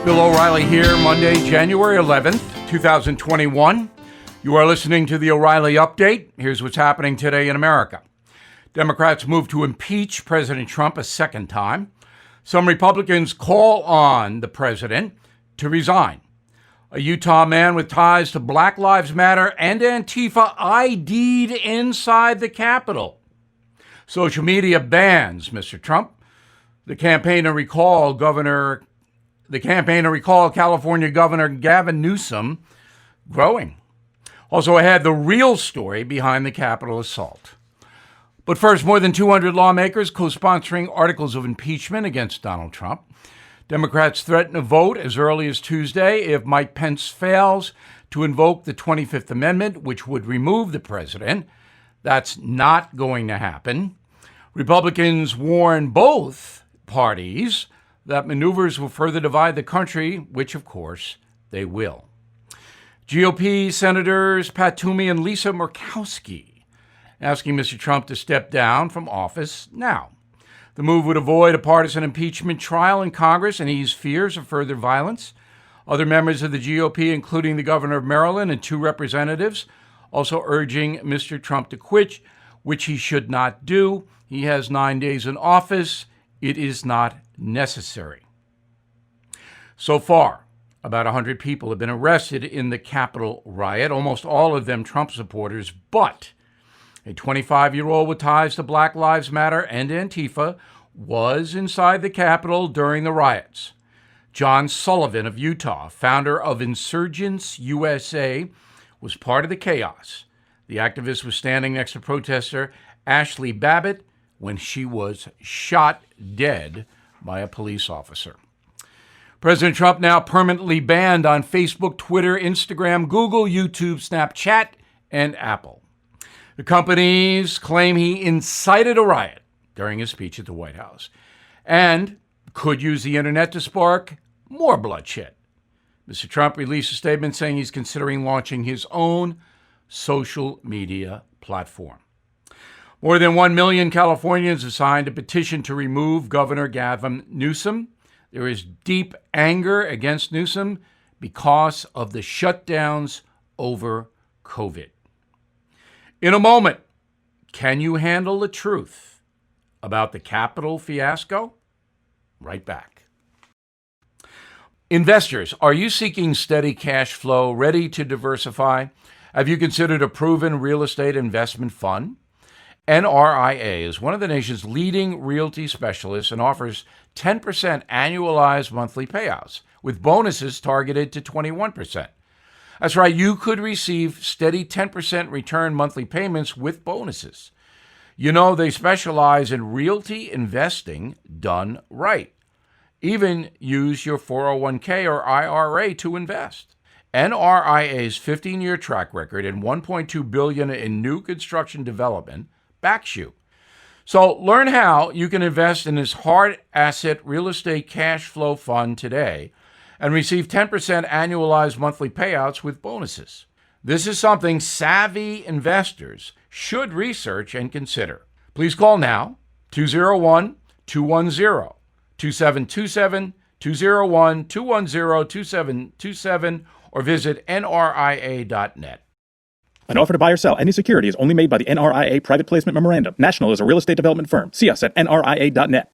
Bill O'Reilly here, Monday, January 11th, 2021. You are listening to the O'Reilly Update. Here's what's happening today in America. Democrats move to impeach President Trump a second time. Some Republicans call on the president to resign. A Utah man with ties to Black Lives Matter and Antifa ID'd inside the Capitol. Social media bans Mr. Trump. The campaign to recall California Governor Gavin Newsom growing. Also ahead, the real story behind the Capitol assault. But first, more than 200 lawmakers co-sponsoring articles of impeachment against Donald Trump. Democrats threaten a vote as early as Tuesday if Mike Pence fails to invoke the 25th Amendment, which would remove the president. That's not going to happen. Republicans warn both parties that maneuvers will further divide the country, which, of course, they will. GOP Senators Pat Toomey and Lisa Murkowski asking Mr. Trump to step down from office now. The move would avoid a partisan impeachment trial in Congress and ease fears of further violence. Other members of the GOP, including the governor of Maryland and two representatives, also urging Mr. Trump to quit, which he should not do. He has 9 days in office. It is not necessary. So far, about 100 people have been arrested in the Capitol riot, almost all of them Trump supporters, but a 25-year-old with ties to Black Lives Matter and Antifa was inside the Capitol during the riots. John Sullivan of Utah, founder of Insurgents USA, was part of the chaos. The activist was standing next to protester Ashley Babbitt when she was shot dead by a police officer. President Trump now permanently banned on Facebook, Twitter, Instagram, Google, YouTube, Snapchat, and Apple. The companies claim he incited a riot during his speech at the White House and could use the internet to spark more bloodshed. Mr. Trump released a statement saying he's considering launching his own social media platform. More than 1 million Californians have signed a petition to remove Governor Gavin Newsom. There is deep anger against Newsom because of the shutdowns over COVID. In a moment, can you handle the truth about the Capitol fiasco? Right back. Investors, are you seeking steady cash flow, ready to diversify? Have you considered a proven real estate investment fund? Nria is one of the nation's leading realty specialists and offers 10% annualized monthly payouts, with bonuses targeted to 21%. That's right, you could receive steady 10% return monthly payments with bonuses. You know, they specialize in realty investing done right. Even use your 401k or IRA to invest. NRIA's 15-year track record and $1.2 billion in new construction development backs you. So learn how you can invest in this hard asset real estate cash flow fund today and receive 10% annualized monthly payouts with bonuses. This is something savvy investors should research and consider. Please call now, 201-210-2727, 201-210-2727, or visit nria.net. An offer to buy or sell any security is only made by the NRIA Private Placement Memorandum. National is a real estate development firm. See us at nria.net.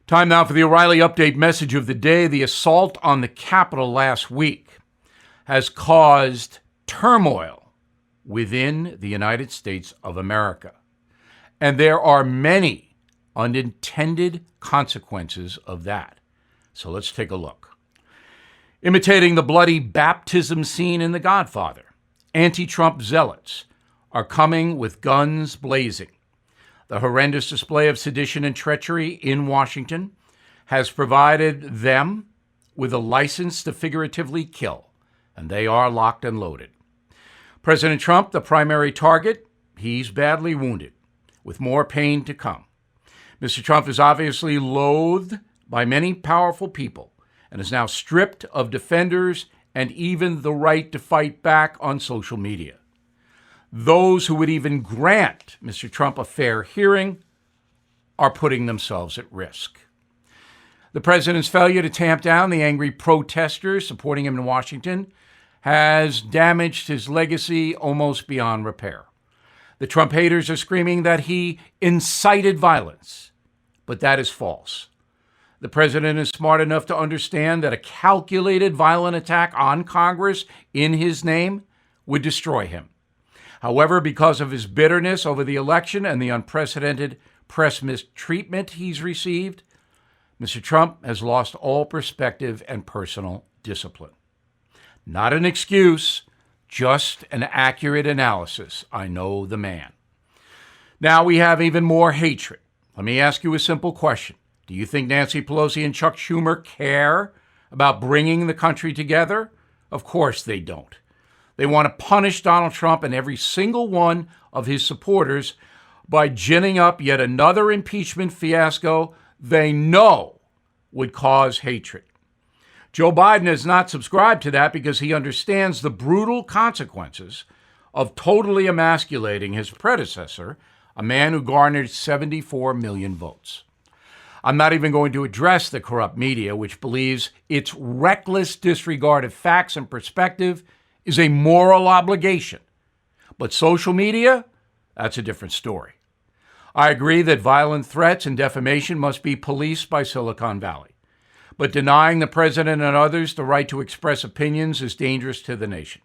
Time now for the O'Reilly Update message of the day. The assault on the Capitol last week has caused turmoil within the United States of America. And there are many unintended consequences of that. So let's take a look. Imitating the bloody baptism scene in The Godfather, anti-Trump zealots are coming with guns blazing. The horrendous display of sedition and treachery in Washington has provided them with a license to figuratively kill, and they are locked and loaded. President Trump, the primary target, he's badly wounded, with more pain to come. Mr. Trump is obviously loathed by many powerful people and is now stripped of defenders and even the right to fight back on social media. Those who would even grant Mr. Trump a fair hearing are putting themselves at risk. The president's failure to tamp down the angry protesters supporting him in Washington has damaged his legacy almost beyond repair. The Trump haters are screaming that he incited violence, but that is false. The president is smart enough to understand that a calculated violent attack on Congress in his name would destroy him. However, because of his bitterness over the election and the unprecedented press mistreatment he's received, Mr. Trump has lost all perspective and personal discipline. Not an excuse, just an accurate analysis. I know the man. Now we have even more hatred. Let me ask you a simple question. Do you think Nancy Pelosi and Chuck Schumer care about bringing the country together? Of course they don't. They want to punish Donald Trump and every single one of his supporters by ginning up yet another impeachment fiasco they know would cause hatred. Joe Biden has not subscribed to that because he understands the brutal consequences of totally emasculating his predecessor, a man who garnered 74 million votes. I'm not even going to address the corrupt media, which believes its reckless disregard of facts and perspective is a moral obligation. But social media, that's a different story. I agree that violent threats and defamation must be policed by Silicon Valley. But denying the president and others the right to express opinions is dangerous to the nation.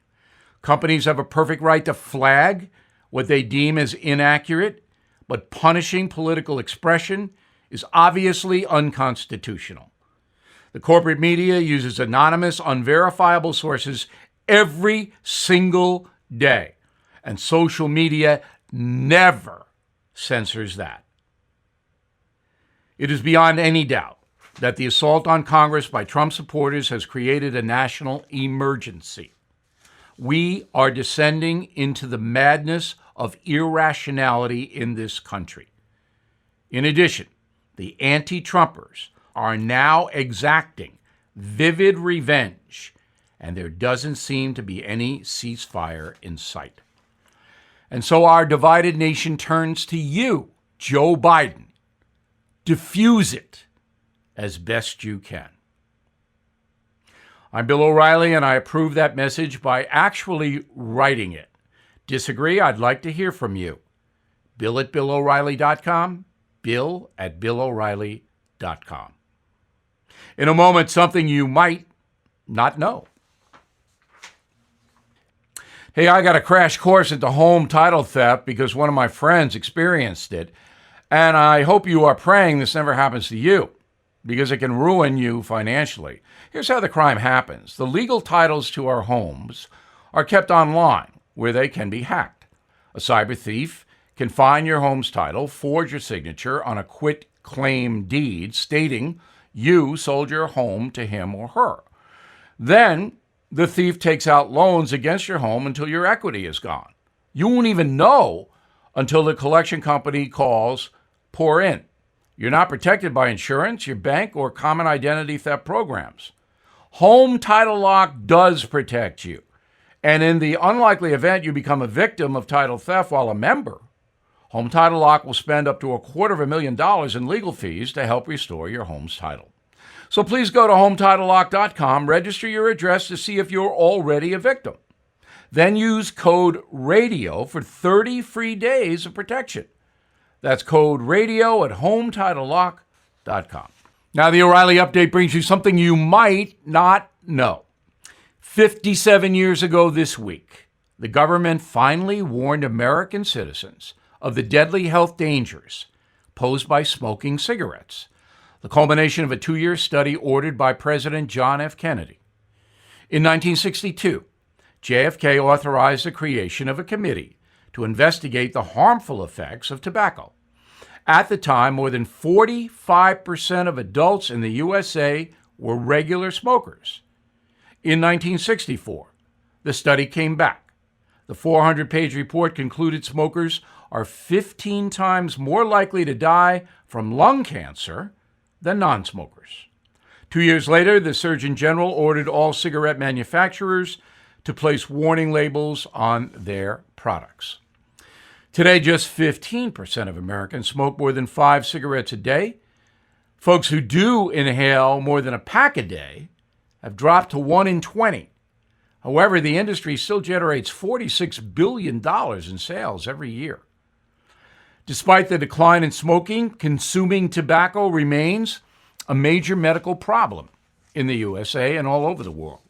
Companies have a perfect right to flag what they deem as inaccurate, but punishing political expression is obviously unconstitutional. The corporate media uses anonymous, unverifiable sources every single day, and social media never censors that. It is beyond any doubt that the assault on Congress by Trump supporters has created a national emergency. We are descending into the madness of irrationality in this country. In addition, the anti-Trumpers are now exacting vivid revenge, and there doesn't seem to be any ceasefire in sight. And so our divided nation turns to you, Joe Biden. Diffuse it as best you can. I'm Bill O'Reilly, and I approve that message by actually writing it. Disagree? I'd like to hear from you. Bill at BillO'Reilly.com, Bill at BillO'Reilly.com. In a moment, something you might not know. Hey, I got a crash course into home title theft because one of my friends experienced it, and I hope you are praying this never happens to you, because it can ruin you financially. Here's how the crime happens. The legal titles to our homes are kept online, where they can be hacked. A cyber thief can find your home's title, forge your signature on a quit-claim deed stating you sold your home to him or her. Then the thief takes out loans against your home until your equity is gone. You won't even know until the collection company calls, pour in. You're not protected by insurance, your bank, or common identity theft programs. Home Title Lock does protect you. And in the unlikely event you become a victim of title theft while a member, Home Title Lock will spend up to $250,000 in legal fees to help restore your home's title. So please go to HometitleLock.com, register your address to see if you're already a victim. Then use code RADIO for 30 free days of protection. That's code RADIO at HometitleLock.com. Now, the O'Reilly Update brings you something you might not know. 57 years ago this week, the government finally warned American citizens of the deadly health dangers posed by smoking cigarettes, the culmination of a 2-year study ordered by President John F. Kennedy. In 1962, JFK authorized the creation of a committee to investigate the harmful effects of tobacco. At the time, more than 45% of adults in the USA were regular smokers. In 1964, the study came back. The 400-page report concluded smokers are 15 times more likely to die from lung cancer than non-smokers. 2 years later, the Surgeon General ordered all cigarette manufacturers to place warning labels on their products. Today, just 15% of Americans smoke more than 5 cigarettes a day. Folks who do inhale more than a pack a day have dropped to 1 in 20. However, the industry still generates $46 billion in sales every year. Despite the decline in smoking, consuming tobacco remains a major medical problem in the USA and all over the world.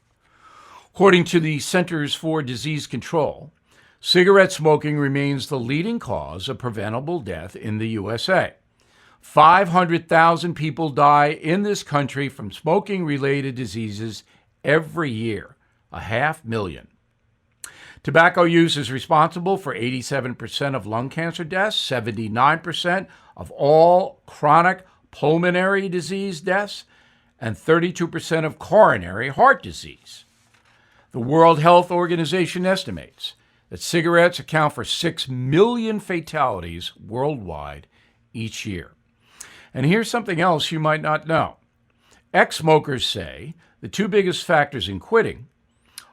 According to the Centers for Disease Control, cigarette smoking remains the leading cause of preventable death in the USA. 500,000 people die in this country from smoking-related diseases every year, 500,000. Tobacco use is responsible for 87% of lung cancer deaths, 79% of all chronic pulmonary disease deaths, and 32% of coronary heart disease. The World Health Organization estimates that cigarettes account for 6 million fatalities worldwide each year. And here's something else you might not know. Ex-smokers say the two biggest factors in quitting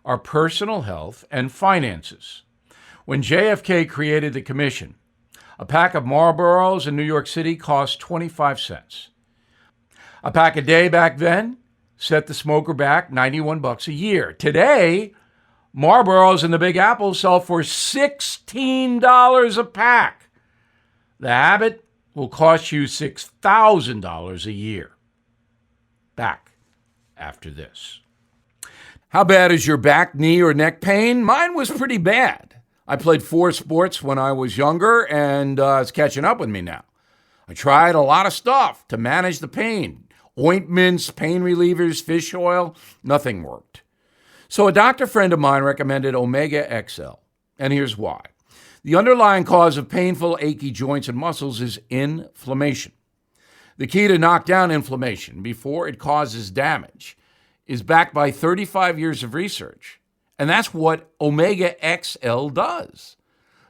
are personal health and finances. When JFK created the commission, a pack of Marlboros in New York City cost 25 cents. A pack a day back then set the smoker back $91 a year. Today, Marlboros in the Big Apple sell for $16 a pack. The habit will cost you $6,000 a year. Back after this. How bad is your back, knee, or neck pain? Mine was pretty bad. I played 4 sports when I was younger, and it's catching up with me now. I tried a lot of stuff to manage the pain. Ointments, pain relievers, fish oil, nothing worked. So a doctor friend of mine recommended Omega XL, and here's why. The underlying cause of painful, achy joints and muscles is inflammation. The key to knock down inflammation before it causes damage is backed by 35 years of research, and that's what Omega XL does.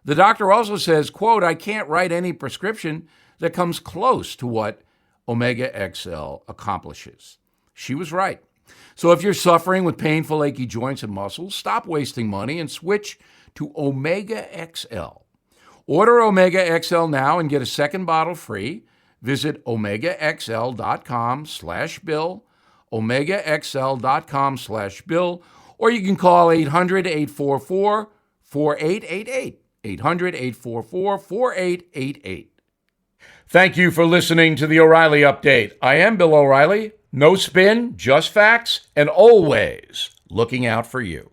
The doctor also says, quote, I can't write any prescription that comes close to what Omega XL accomplishes. She was right. So if you're suffering with painful, achy joints and muscles, stop wasting money and switch to Omega XL. Order Omega XL now and get a second bottle free. Visit omegaxl.com/bill, omegaxl.com/bill, or you can call 800-844-4888, 800-844-4888. Thank you for listening to the O'Reilly Update. I am Bill O'Reilly. No spin, just facts, and always looking out for you.